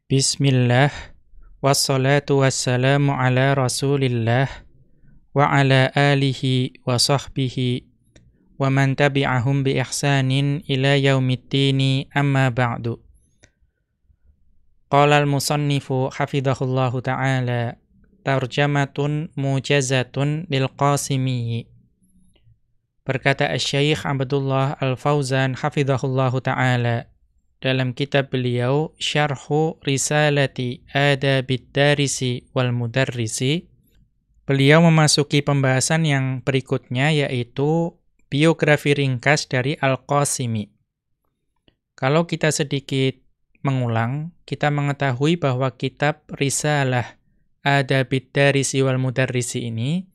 Bismillah, wassalatu wassalamu ala rasulillah, wa ala alihi wa sahbihi, wa man tabi'ahum bi ihsanin ila yaumiddini amma ba'du. Qala al-musannifu hafidhahullahu ta'ala, tarjamatun mujazatun lil Qasimi. Berkata Asy-Syaikh Abdullah Al-Fauzan hafidhahullahu ta'ala, dalam kitab beliau Syarhu Risalati Adabid Darisi wal Mudarrisi, beliau memasuki pembahasan yang berikutnya, yaitu biografi ringkas dari Al-Qasimi. Kalau kita sedikit mengulang, kita mengetahui bahwa kitab Risalah Adabid Darisi wal Mudarrisi ini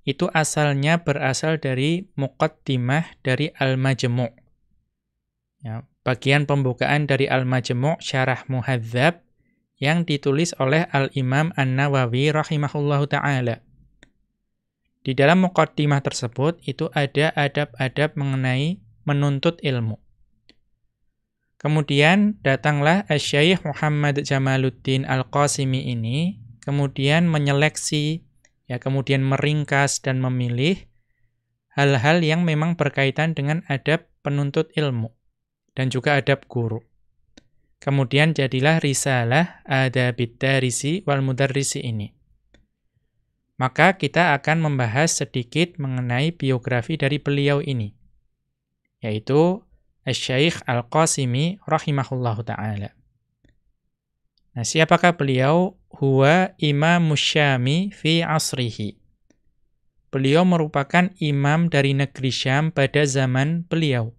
itu asalnya berasal dari muqaddimah dari Al-Majmu'. Ya, bagian pembukaan dari Al-Majmu' Syarah Muhadzab yang ditulis oleh Al-Imam An-Nawawi rahimahullahu ta'ala. Di dalam muqaddimah tersebut itu ada adab-adab mengenai menuntut ilmu. Kemudian datanglah Asy-Syaikh Muhammad Jamaluddin Al-Qasimi ini, kemudian menyeleksi, kemudian meringkas dan memilih hal-hal yang memang berkaitan dengan adab penuntut ilmu dan juga adab guru. Kemudian jadilah Risalah Adabid Darisi wal Mudarrisi ini. Maka kita akan membahas sedikit mengenai biografi dari beliau ini, yaitu Asy-Syaikh Al-Qasimi rahimahullahu ta'ala. Nah, siapakah beliau? Huwa imamus Syami fi asrihi. Beliau merupakan imam dari negeri Syam pada zaman beliau,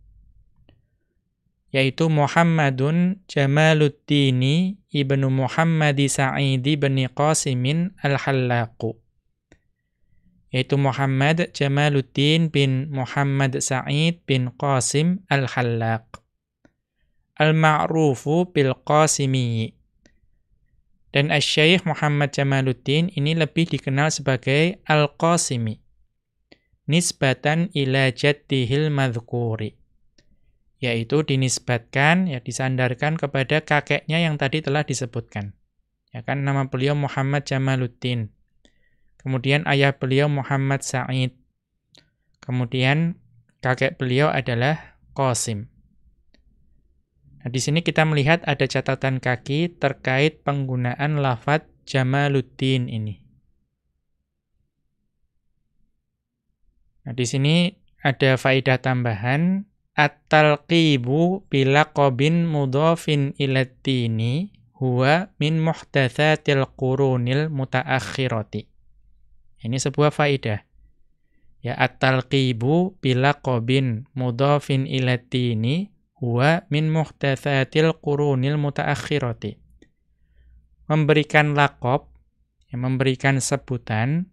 yaitu Muhammadun Jamaluddini ibnu Muhammadi Sa'idi bin Qasimin al-Hallaqu. Yaitu Muhammad Jamaluddin bin Muhammad Sa'id bin Qasim al-Hallaq. Al-ma'rufu bil Qasimi. Dan Asy-Syaikh Muhammad Jamaluddin ini lebih dikenal sebagai Al-Qasimi, nisbatan ila jaddihil madhkuri. Yaitu dinisbatkan, disandarkan kepada kakeknya yang tadi telah disebutkan. Ya kan, nama beliau Muhammad Jamaluddin. Kemudian ayah beliau Muhammad Sa'id. Kemudian kakek beliau adalah Qasim. Nah, di sini kita melihat ada catatan kaki terkait penggunaan lafadz Jamaluddin ini. Nah, di sini ada faedah tambahan. At-talqibu bilaqabin mudhafin iladdini huwa min muhdatsatil qurunil mutaakhirati. Ini sebuah faedah. Ya, at-talqibu bilaqabin mudhafin iladdini huwa min muhdatsatil qurunil mutaakhirati. Memberikan laqab, memberikan sebutan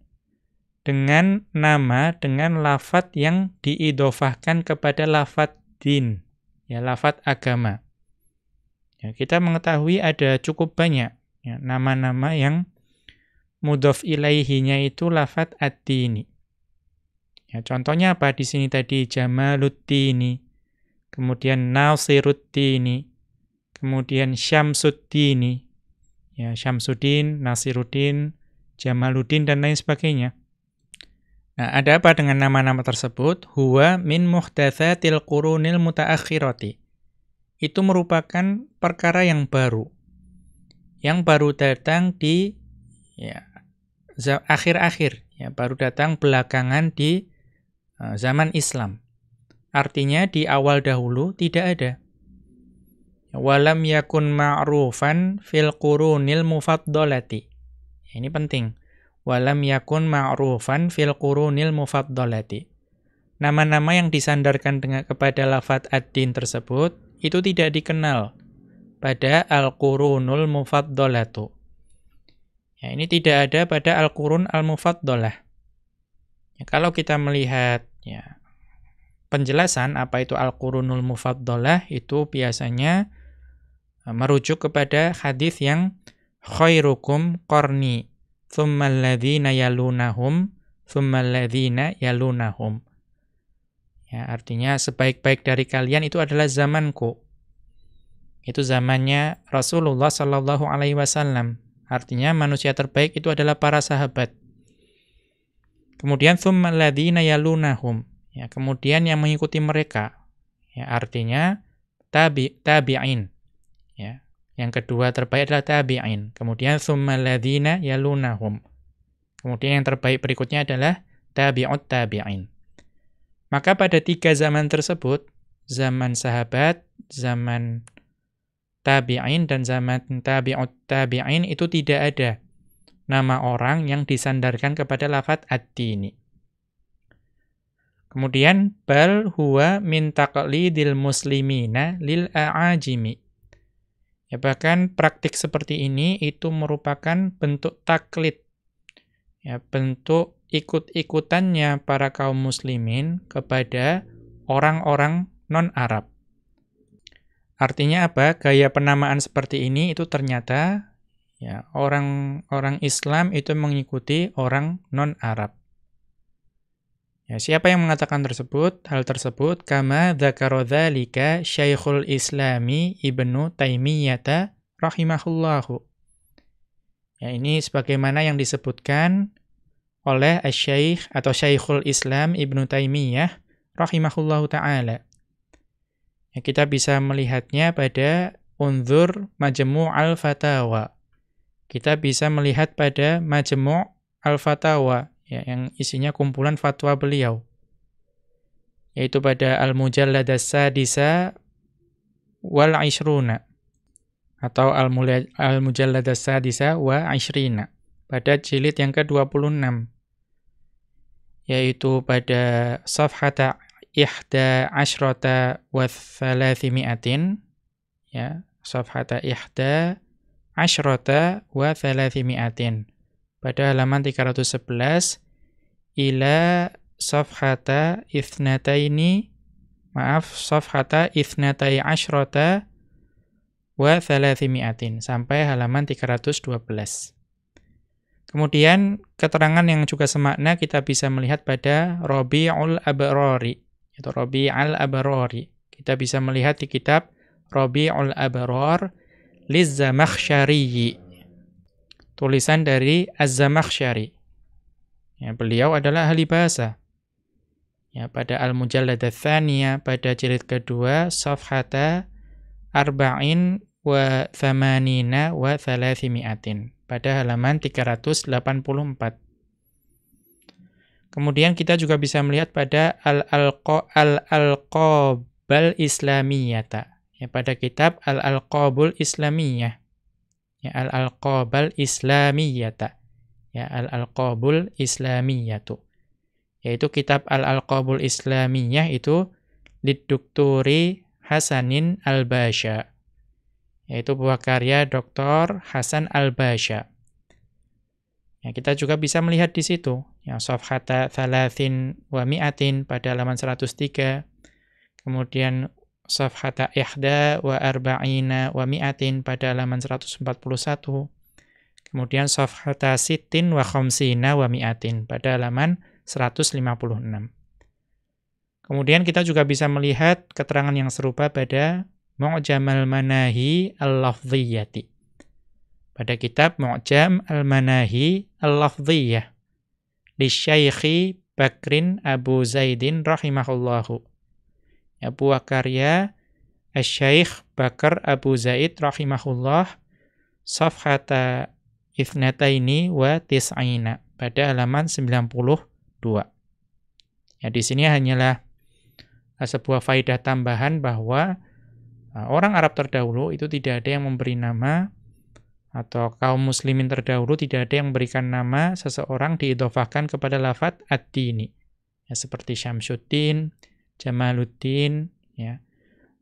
dengan nama, dengan lafadz yang diidhofahkan kepada lafadz din, lafadz agama. Kita mengetahui ada cukup banyak nama-nama yang mudhof ilaihinya itu lafadz ad-dini. Contohnya apa di sini tadi? Jamaluddini, kemudian Nasiruddini, kemudian Syamsuddini, Syamsuddin, Nasiruddin, Jamaluddin, dan lain sebagainya. Nah, ada apa dengan nama-nama tersebut? Huwa min muhdatsatil qurunil mutaakhirati. Itu merupakan perkara yang baru datang di akhir-akhir, baru datang belakangan di zaman Islam. Artinya di awal dahulu tidak ada. Walam yakun ma'rufan fil qurunil mufaddalati. Ini penting. Walam yakun ma'rufan fil qurunil mufaddalati. Nama-nama yang disandarkan kepada lafadz ad-din tersebut itu tidak dikenal pada al-qurunul mufaddalatu. Ini tidak ada pada al-qurun al-mufaddalah. Kalau kita melihat penjelasan apa itu al-qurunul mufaddalah, itu biasanya merujuk kepada hadis yang khairukum qarni tsummal ladzina yalunahum tsummal ladzina yalunahum. Artinya sebaik-baik dari kalian itu adalah zamanku. Itu zamannya Rasulullah sallallahu alaihi wasallam. Artinya manusia terbaik itu adalah para sahabat. Kemudian tsummal ladzina yalunahum. Ya, kemudian yang mengikuti mereka. Ya, artinya tabi'in. Ya. Yang kedua terbaik adalah tabi'in. Kemudian tsummal ladzina yalunahum. Kemudian yang terbaik berikutnya adalah tabi'ut tabi'in. Maka pada 3 zaman tersebut, zaman sahabat, zaman tabi'in, dan zaman tabi'ut tabi'in itu tidak ada nama orang yang disandarkan kepada lafadz ad-dini. Kemudian, bal huwa min taqlidil muslimina lil a'ajimi. Ya, bahkan praktik seperti ini itu merupakan bentuk taklid. Ya, bentuk ikut-ikutannya para kaum muslimin kepada orang-orang non-Arab. Artinya apa? Gaya penamaan seperti ini itu ternyata ya, orang-orang Islam itu mengikuti orang non-Arab. Ya, siapa yang mengatakan tersebut? Hal tersebut kama dzakara dzalika Syekhul Islami Ibnu Taimiyah rahimahullahu. Ya, ini sebagaimana yang disebutkan oleh Asy-Syaikh atau Syekhul Islam Ibnu Taimiyah rahimahullahu taala. Ya, kita bisa melihatnya pada Unzur Majmu' al-Fatawa. Kita bisa melihat pada Majmu' al-Fatawa, ya, yang isinya kumpulan fatwa beliau. Yaitu pada Al-Mujallad as-Sadisa wal Ishruna atau Al-Mujallad as-Sadisa wa Ishrina pada jilid yang ke-26. Yaitu pada Safhata Ihda Ashrata wa Thalathimi'atin, ya, Safhata Ihda Ashrata wa Thalathimi'atin pada halaman 311 ila Safhata Safhata Ithnatai Ashrata wa Thalathimi'atin sampai halaman 312. Kemudian keterangan yang juga semakna kita bisa melihat pada Rabi'ul Abrari, atau Rabi'al Abrari. Kita bisa melihat di kitab Rabi'ul Abrar liz-Zamakhsyari. Tulisan dari Az-Zamakhsyari. Ya, beliau adalah ahli bahasa. Ya, pada Al-Mujallad ats-Tsaniyah pada jilid kedua Safhata Arba'in wa Thamanina wa Thalathimi'atin pada halaman 384. Kemudian kita juga bisa melihat pada Al-Alqabul Islamiyata, ya, pada kitab Al-Alqabul Islamiyah. Ya, Al-Alqabul Islamiyata. Ya, Al-Alqabul Islamiyatu. Yaitu kitab Al-Alqabul Islamiyah itu Lidukturi Hasanin Al-Basha. Yaitu buah karya Dr. Hasan Al-Basha. Ya, kita juga bisa melihat di situ, yang Safhata Thalathin wa Mi'atin pada halaman 103, kemudian Safhata Ihda wa Arba'ina wa Mi'atin pada halaman 141, kemudian Safhata Sittin wa Khamsina wa Mi'atin pada halaman 156. Kemudian kita juga bisa melihat keterangan yang serupa pada Mu'jam al-Manahi al-Lafdhiyyati. Pada kitab Mu'jam al-Manahi al-Lafdhiyyah li Syaikhi Bakrin Abu Zaidin rahimahullahu. Ya, buah karya Asy-Syaikh Bakar Abu Zaid rahimahullah, Safhata Ithnataini wa Tis'ina pada halaman 92. Ya, di sini hanyalah sebuah faidah tambahan bahwa orang Arab terdahulu itu tidak ada yang memberi nama, atau kaum muslimin terdahulu tidak ada yang memberikan nama seseorang diidhofahkan kepada lafadz ad-dini. Ya, seperti Syamsuddin, Jamaluddin, ya,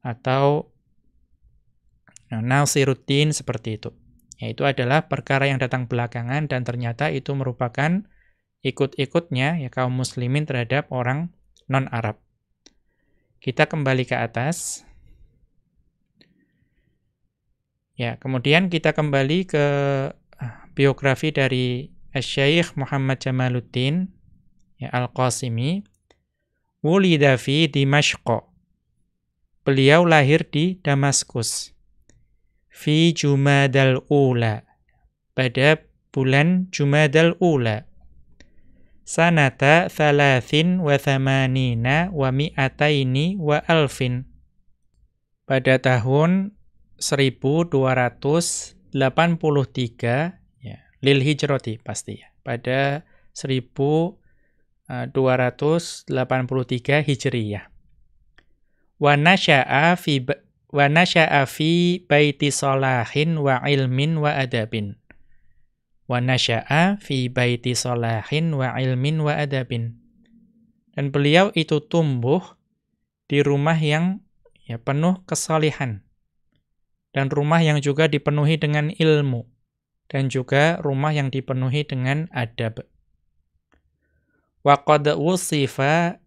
atau Nasiruddin, seperti itu. Ya, itu adalah perkara yang datang belakangan dan ternyata itu merupakan ikut-ikutnya ya kaum muslimin terhadap orang non-Arab. Kita kembali ke atas. Ya, kemudian kita kembali ke biografi dari Asy-Syaikh Muhammad Jamaluddin ya, Al-Qasimi. Wulida fi Dimashq. Beliau lahir di Damaskus. fi Jumadal Ula, pada bulan Jumadal Ula, sanata 83 wa mi'ataini wa alfin, pada tahun 1283 ya, lil hijrati pasti ya, pada 1283 Hijriyah. Wa nasya'a fi baiti salahin wa ilmin wa adabin. Wa nasya'a fi baiti salahin wa ilmin wa adabin. Dan beliau itu tumbuh di rumah yang ya penuh kesalehan, dan rumah yang juga dipenuhi dengan ilmu, dan juga rumah yang dipenuhi dengan adab. Wa qad wusifa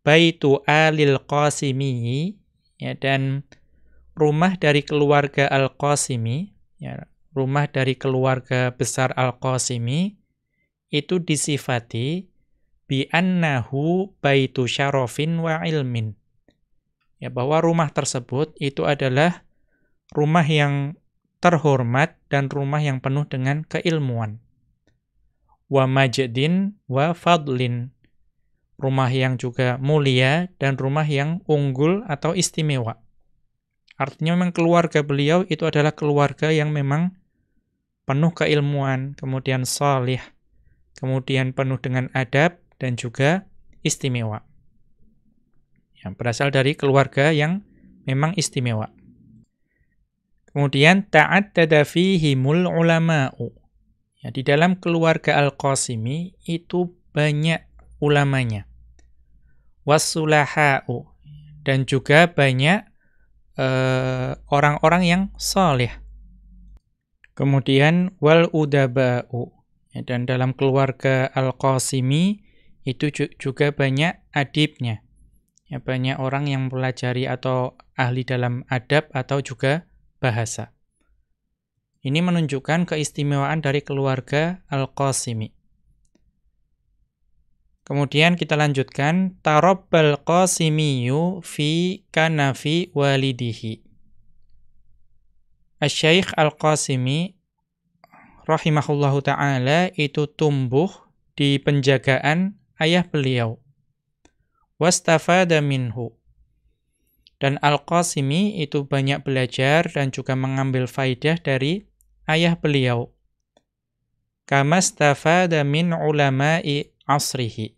baitu alil Qasimi, ya, dan rumah dari keluarga Al-Qasimi, ya, rumah dari keluarga besar Al-Qasimi itu disifati bi annahu baitu syarafin wa ilmin. Ya, bahwa rumah tersebut itu adalah rumah yang terhormat dan rumah yang penuh dengan keilmuan. Wa majdin wa fadlin, rumah yang juga mulia dan rumah yang unggul atau istimewa. Artinya memang keluarga beliau itu adalah keluarga yang memang penuh keilmuan, kemudian salih, kemudian penuh dengan adab dan juga istimewa. Yang berasal dari keluarga yang memang istimewa. Kemudian ta'addada fihimul ulama'u. Ya, di dalam keluarga Al-Qasimi itu banyak ulamanya. Wassulaha'u, dan juga banyak orang-orang yang saleh. Kemudian wal udaba'u, ya, dan dalam keluarga Al-Qasimi itu juga banyak adibnya. Ya, banyak orang yang mempelajari atau ahli dalam adab atau juga bahasa. Ini menunjukkan keistimewaan dari keluarga Al-Qasimi. Kemudian kita lanjutkan, tarabbal Qasimiyu fi kanafi walidihi. Asy-Syaikh Al-Qasimi rahimahullahu ta'ala itu tumbuh di penjagaan ayah beliau. Wastafada minhu. Dan Al-Qasimi itu banyak belajar dan juga mengambil faidah dari ayah beliau. Kamastafada min ulama'i asrihi.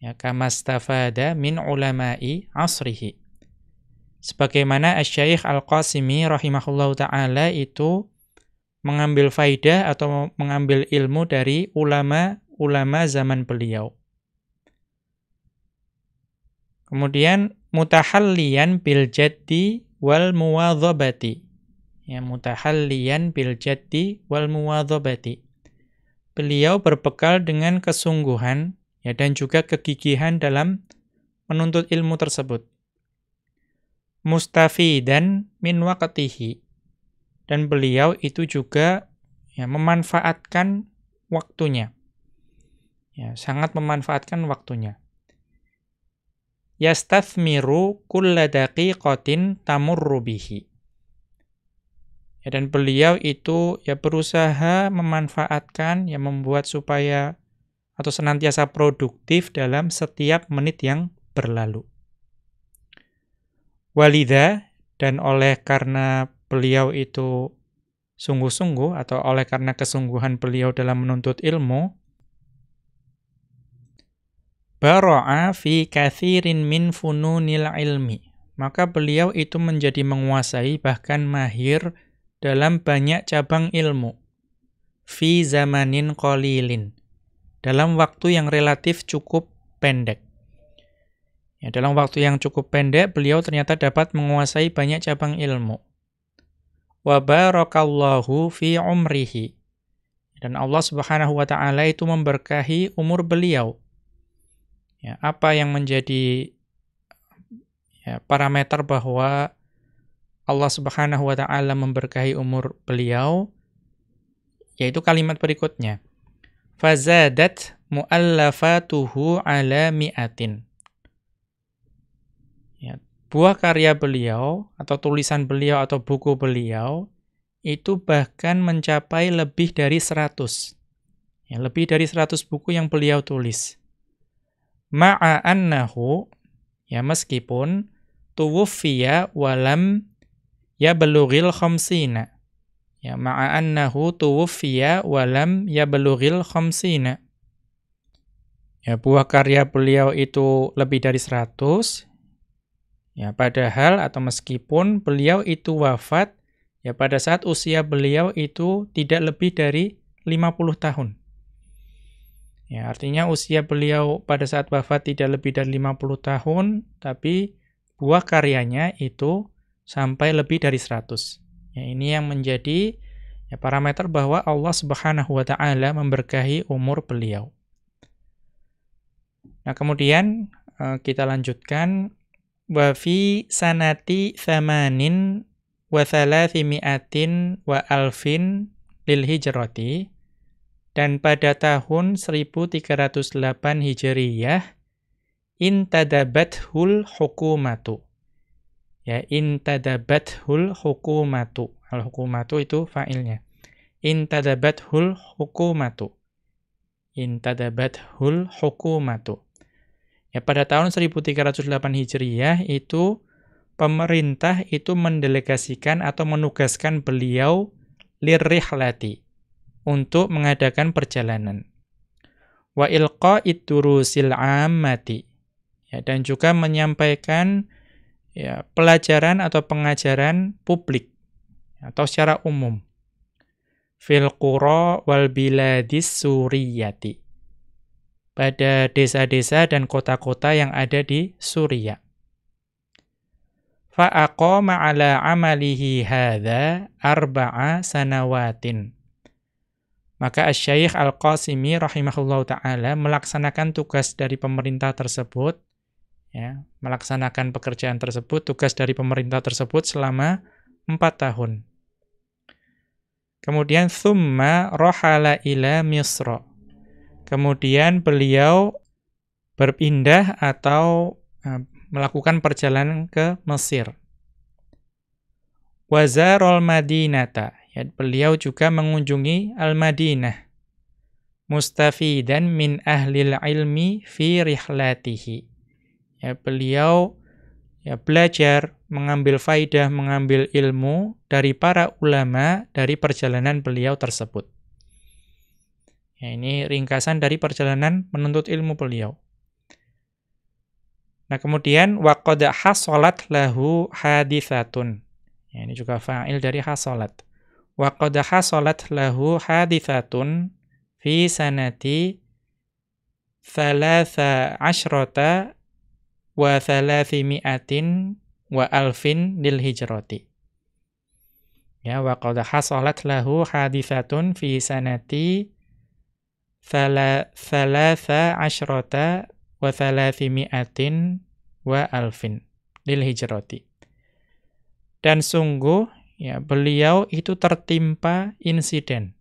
Ya, kamastafada min ulama'i asrihi. Sebagaimana Asy-Syaikh Al-Qasimi rahimahullahu ta'ala itu mengambil faidah atau mengambil ilmu dari ulama zaman beliau. Kemudian mutahalliyan bil jaddi wal muwadhabati. Ya, mutahalliyan bil jaddi wal muwadhabati. Beliau berbekal dengan kesungguhan, ya, dan juga kegigihan dalam menuntut ilmu tersebut. Mustafidan min waqtihi. Dan beliau itu juga ya, memanfaatkan waktunya. Ya, sangat memanfaatkan waktunya. Yastathmiru kulla daqiqatin tamurru bihi. Ya, dan beliau itu ya berusaha memanfaatkan, ya membuat supaya atau senantiasa produktif dalam setiap menit yang berlalu. Walidha, dan oleh karena beliau itu sungguh-sungguh atau oleh karena kesungguhan beliau dalam menuntut ilmu, bara'a fi katsirin min fununil ilmi. Maka beliau itu menjadi menguasai bahkan mahir dalam banyak cabang ilmu. Fi zamanin qalilin. Dalam waktu yang relatif cukup pendek. Ya, dalam waktu yang cukup pendek beliau ternyata dapat menguasai banyak cabang ilmu. Wa barakallahu fi umrihi. Dan Allah Subhanahu wa taala itu memberkahi umur beliau. Ya, apa yang menjadi ya, parameter bahwa Allah Subhanahu wa taala memberkahi umur beliau, yaitu kalimat berikutnya. Fazadat muallafatuhu ala mi'atin. Ya, buah karya beliau atau tulisan beliau atau buku beliau itu bahkan mencapai lebih dari 100. Ya, lebih dari 100 buku yang beliau tulis. Ma'a annahu, ya meskipun tuwuffiya walam yablughil khamsina. Ya, ma'a annahu tuwuffiya walam yablughil khamsina. Ya, buah karya beliau itu lebih dari 100. Ya, padahal atau meskipun beliau itu wafat, ya pada saat usia beliau itu tidak lebih dari 50 tahun. Ya, artinya usia beliau pada saat wafat tidak lebih dari 50 tahun, tapi buah karyanya itu sampai lebih dari 100. Ya, ini yang menjadi ya, parameter bahwa Allah Subhanahu wa taala memberkahi umur beliau. Nah, kemudian kita lanjutkan wa fi sanati tsamanin wa thalathimi'atin wa alfin lil hijrati, dan pada tahun 1308 Hijriyah intadabathul hukumatu. Ya, intadabathul hukumatu. Al-hukumatu itu fa'ilnya. Intadabathul hukumatu. Intadabathul hukumatu. Ya, pada tahun 1308 Hijriyah itu pemerintah itu mendelegasikan atau menugaskan beliau lirrihlati, untuk mengadakan perjalanan. Wa ilqa'id durusil 'ammati. Ya, dan juga menyampaikan ya, pelajaran atau pengajaran publik atau secara umum. Fil qura wal biladis suriyati. Pada desa-desa dan kota-kota yang ada di Suriah. Fa aqama 'ala 'amalihi hadza 4 sanawatin. Maka Asy-Syaikh Al-Qasimi rahimahullahu taala melaksanakan tugas dari pemerintah tersebut, ya, melaksanakan pekerjaan tersebut, tugas dari pemerintah tersebut selama 4 tahun. Kemudian tsumma rahala ila Misra. Kemudian beliau berpindah atau melakukan perjalanan ke Mesir. Wa zarul Madinata. Ya, beliau juga mengunjungi Al-Madinah. Mustafidan min ahlil ilmi fi rihlatihi. Ya, beliau ya, belajar, mengambil faidah, mengambil ilmu dari para ulama dari perjalanan beliau tersebut. Ya, ini ringkasan dari perjalanan menuntut ilmu beliau. Nah, kemudian waqad hasalat lahu haditsatun. Ya, ini juga fa'il dari hasalat. Waqad hasalat lahu haditsatun fi sanati 13 wa 300 wa alfin lil hijrati. Ya, waqad hasalat lahu haditsatun fi sanati 13 wa 300 wa alfin lil hijrati. Dan sungguh ya, beliau itu tertimpa insiden.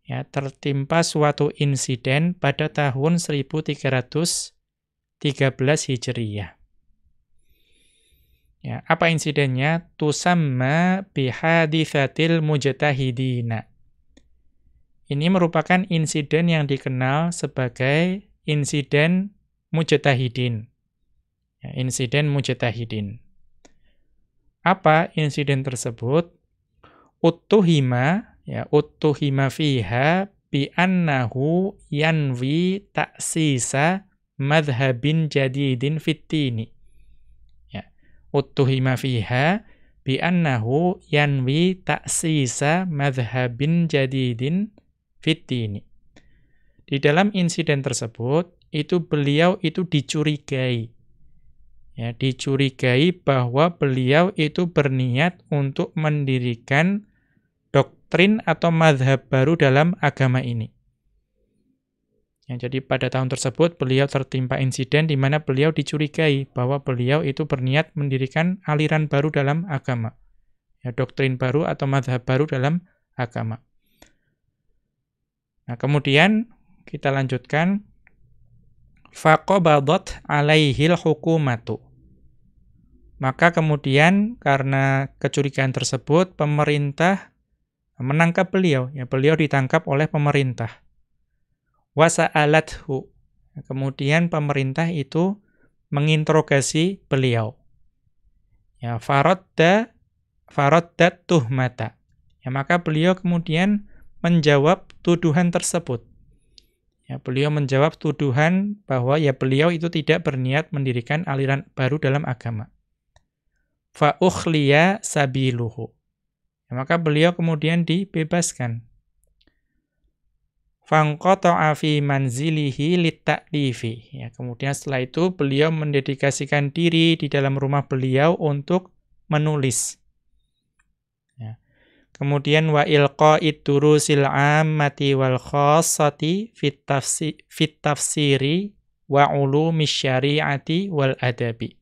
Ya, tertimpa suatu insiden pada tahun 1313 Hijriyah. Ya, apa insidennya? Tusamma bihaditsatil mujtahidina. Ini merupakan insiden yang dikenal sebagai insiden mujtahidin. Ya, insiden mujtahidin. Apa insiden tersebut? Uttuhima fiha bi annahu yanwi ta'sisa madhhabin jadidin fittini. Ya, uttuhima fiha bi annahu yanwi ta'sisa madhhabin jadidin fittini. Di dalam insiden tersebut, itu beliau itu dicurigai. Ya, dicurigai bahwa beliau itu berniat untuk mendirikan doktrin atau mazhab baru dalam agama ini. Ya, jadi pada tahun tersebut beliau tertimpa insiden di mana beliau dicurigai bahwa beliau itu berniat mendirikan aliran baru dalam agama. Ya, doktrin baru atau mazhab baru dalam agama. Nah, kemudian kita lanjutkan. Faqabadat alaihil hukumatu. Maka kemudian karena kecurigaan tersebut, pemerintah menangkap beliau, ya beliau ditangkap oleh pemerintah. Wa sa'alathu, kemudian pemerintah itu menginterogasi beliau. Ya faraddat tuhmata. Ya maka beliau kemudian menjawab tuduhan tersebut. Ya, beliau menjawab tuduhan bahwa ya beliau itu tidak berniat mendirikan aliran baru dalam agama. Fa ukhliya sabiluhu. Ya, maka beliau kemudian dibebaskan. Fanqata'a fi manzilihi litta'lifi. Ya, kemudian setelah itu beliau mendedikasikan diri di dalam rumah beliau untuk menulis. Ya. Kemudian wa ilqa'id durusil 'ammati wal khassati fit tafsiri wa ulumis syari'ati wal adabi.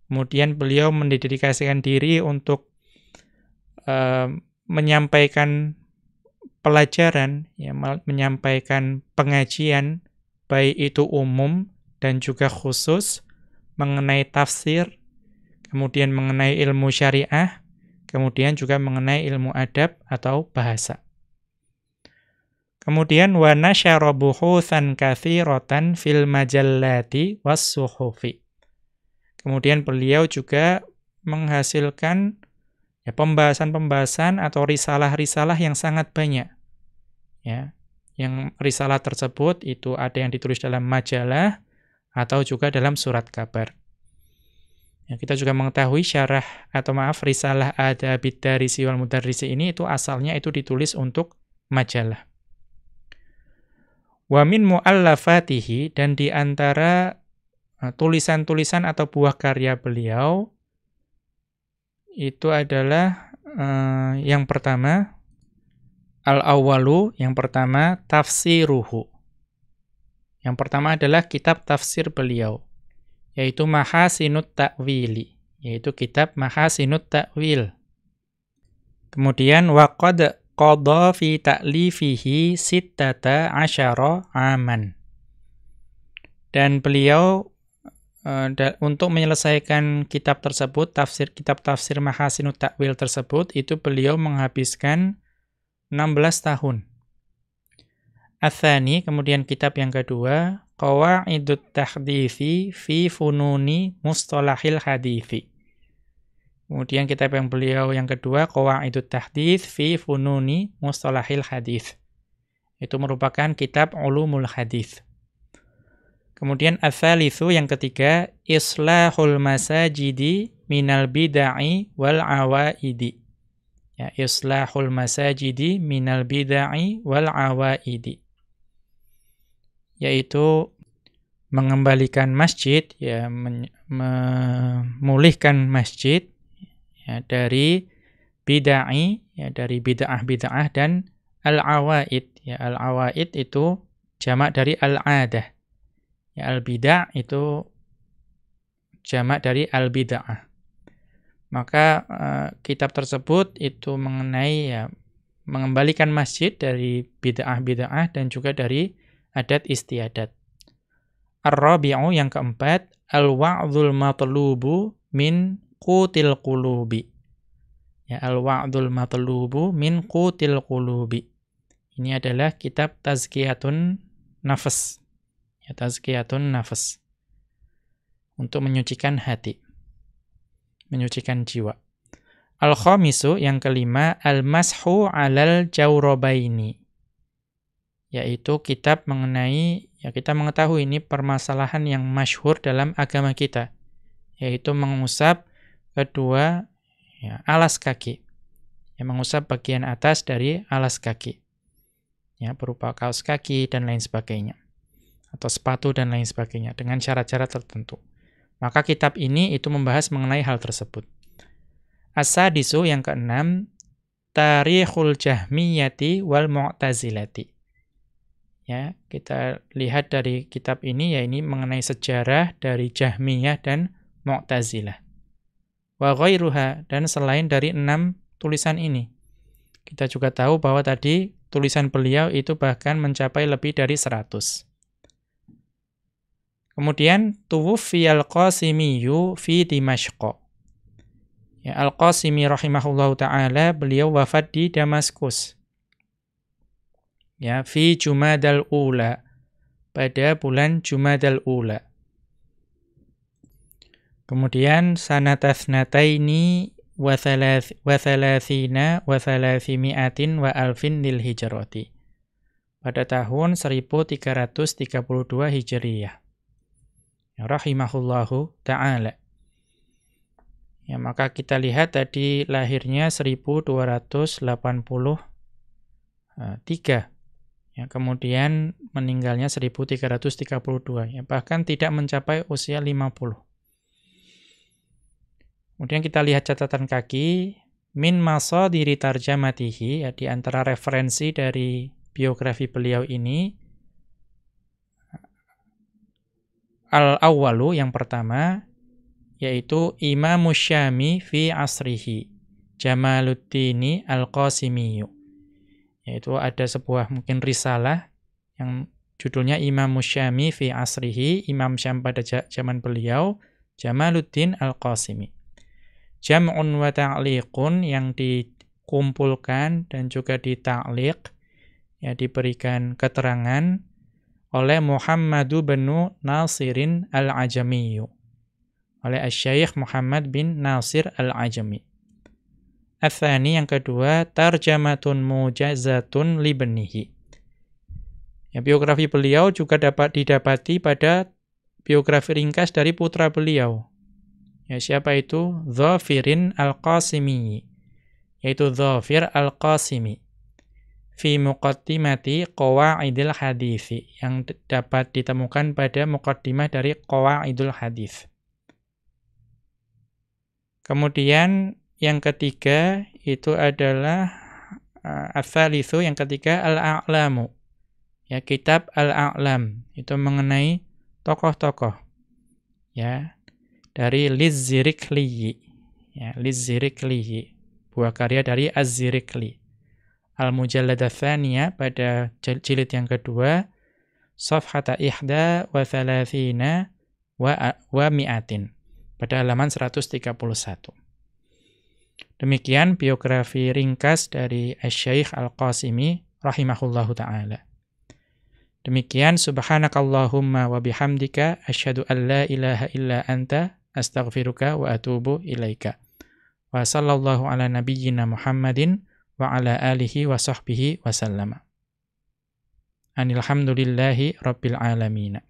Kemudian beliau mendedikasikan diri untuk menyampaikan pelajaran, ya, menyampaikan pengajian, baik itu umum dan juga khusus, mengenai tafsir, kemudian mengenai ilmu syariah, kemudian juga mengenai ilmu adab atau bahasa. Kemudian wa nasyara buhutsan katsiratan fil majallati was-suhufi. Kemudian beliau juga menghasilkan ya, pembahasan-pembahasan atau risalah-risalah yang sangat banyak. Ya, yang risalah tersebut itu ada yang ditulis dalam majalah atau juga dalam surat kabar. Ya, kita juga mengetahui risalah Adabid Darisi wal Mudarrisi ini itu asalnya itu ditulis untuk majalah. Wa min muallafatihi, dan di antara tulisan-tulisan atau buah karya beliau itu adalah yang pertama al-awwalu, yang pertama tafsiruhu. Yang pertama adalah kitab tafsir beliau, yaitu Mahasinut Ta'wili, yaitu kitab Mahasinut Ta'wil. Kemudian waqad qadha fi ta'lifihi 16 aman. Dan beliau untuk menyelesaikan kitab tersebut, kitab tafsir Mahasinut Ta'wil tersebut, itu beliau menghabiskan 16 tahun. Atsani, kemudian kitab yang kedua, Qawaidut Tahditsi fi Fununi Mustalahil Haditsi. Kemudian kitab yang beliau yang kedua, Qawaidut Tahdits fi Fununi Mustalahil Hadits. Itu merupakan kitab Ulumul Hadits. Kemudian ats-tsalitsu, yang ketiga, Islahul Masajidi minal bid'ai wal awaidi. Ya, Islahul Masajidi minal bid'ai wal awaidi. Yaitu mengembalikan masjid, ya, memulihkan masjid, ya, dari bid'ai, ya, dari bid'ah-bid'ah, dan al-awaid. Ya, al-awaid itu jamak dari al-'adah. Ya, al-bid'ah itu jamak dari al-bid'ah. Maka kitab tersebut itu mengenai, ya, mengembalikan masjid dari bid'ah-bid'ah dan juga dari adat istiadat. Ar-rabi'u, yang keempat, al-wa'dhul matlubu min qutil qulubi. Ya, al-wa'dhul matlubu min qutil qulubi. Ini adalah kitab Tazkiyatun Nafs. Ya, Tazkiyatun Nafs. Untuk menyucikan hati, menyucikan jiwa. Al-khamisu, yang kelima, al-mashu 'alal jawrabaini. Yaitu kitab mengenai, ya, kita mengetahui ini permasalahan yang masyhur dalam agama kita, yaitu mengusap kedua, ya, alas kaki. Ya, mengusap bagian atas dari alas kaki. Ya, berupa kaos kaki dan lain sebagainya. Atau sepatu dan lain sebagainya dengan syarat-syarat tertentu. Maka kitab ini itu membahas mengenai hal tersebut. As-sadisu, yang keenam, Tarikhul Jahmiyati wal Mu'tazilati. Ya, kita lihat dari kitab ini, ya, ini mengenai sejarah dari Jahmiyah dan Mu'tazilah. Wa ghairuha, dan selain dari 6 tulisan ini. Kita juga tahu bahwa tadi tulisan beliau itu bahkan mencapai lebih dari 100. Kemudian tuwuffiyal Qasimiyyu fi Dimashq. Ya, Al-Qasimi rahimahullahu ta'ala, beliau wafat di Damaskus. Ya, fi Jumadal Ula, pada bulan Jumadal Ula. Kemudian sanatathnataini wa thalathina wa thalathimi'atin wa alfin lil hijrati. Pada tahun 1332 Hijriyah. Ya, rahimahullahu ta'ala. Ya, maka kita lihat tadi lahirnya 1283. Ya, kemudian meninggalnya 1332. Ya, bahkan tidak mencapai usia 50. Kemudian kita lihat catatan kaki, min masadiri tarjamatihi, ya, di antara referensi dari biografi beliau ini, al-awwalu, yang pertama, yaitu Imamus Syami fi asrihi, Jamaluddin al-Qasimiyu. Yaitu ada sebuah mungkin risalah yang judulnya Imamus Syami fi asrihi, Imam Syam pada zaman beliau, Jamaluddin al-Qasimi. Jam'un wa ta'liqun, yang dikumpulkan dan juga dita'liq, ya, diberikan keterangan oleh Muhammadu bin Nasirin al-Ajamiyu, oleh Asy-Syaikh Muhammad bin Nasir al-Ajami. Ats-tsani, yang kedua, tarjamatun mujazatun libnihi. Ya, biografi beliau juga dapat didapati pada biografi ringkas dari putra beliau. Ya, siapa itu? Dhafirin al-Qasimi, yaitu Dhafir al-Qasimi. Fi muqaddimati qawaidil hadits, yang dapat ditemukan pada muqaddimah dari qawaidul hadits. Kemudian yang ketiga itu adalah ats-tsalitsu, yang ketiga al-a'lamu. Ya, kitab al-a'lam itu mengenai tokoh-tokoh. Ya, dari Liz-Zirikli. Ya, Liz-Zirikli, buah karya dari Az-Zirikli. Al-Mujallada Tsaniyah, pada jilid yang kedua, Safhata ihda wa thalathina wa mi'atin, pada halaman 131. Demikian biografi ringkas dari Asy-Syaikh Al-Qasimi rahimahullahu ta'ala. Demikian, subhanakallahumma wa bihamdika asyhadu an la ilaha illa anta astaghfiruka wa atubu ilaika. Wa sallallahu ala nabiyyina Muhammadin wa ala alihi wa sahbihi wa sallama. Anilhamdulillahi rabbil alamin.